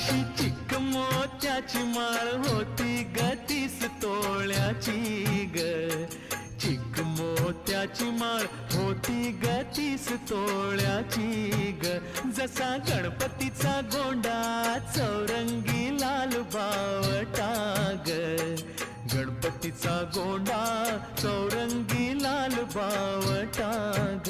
अशी चिक मोत्याची माळ होती ग 30 तोळ्याची ग. चिक मोत्याची माळ होती ग 30 तोळ्याची ग. जसा गणपतीचा गोंडा चौरंगी लाल बावटा ग. गणपतीचा गोंडा चौरंगी लाल बावटा ग.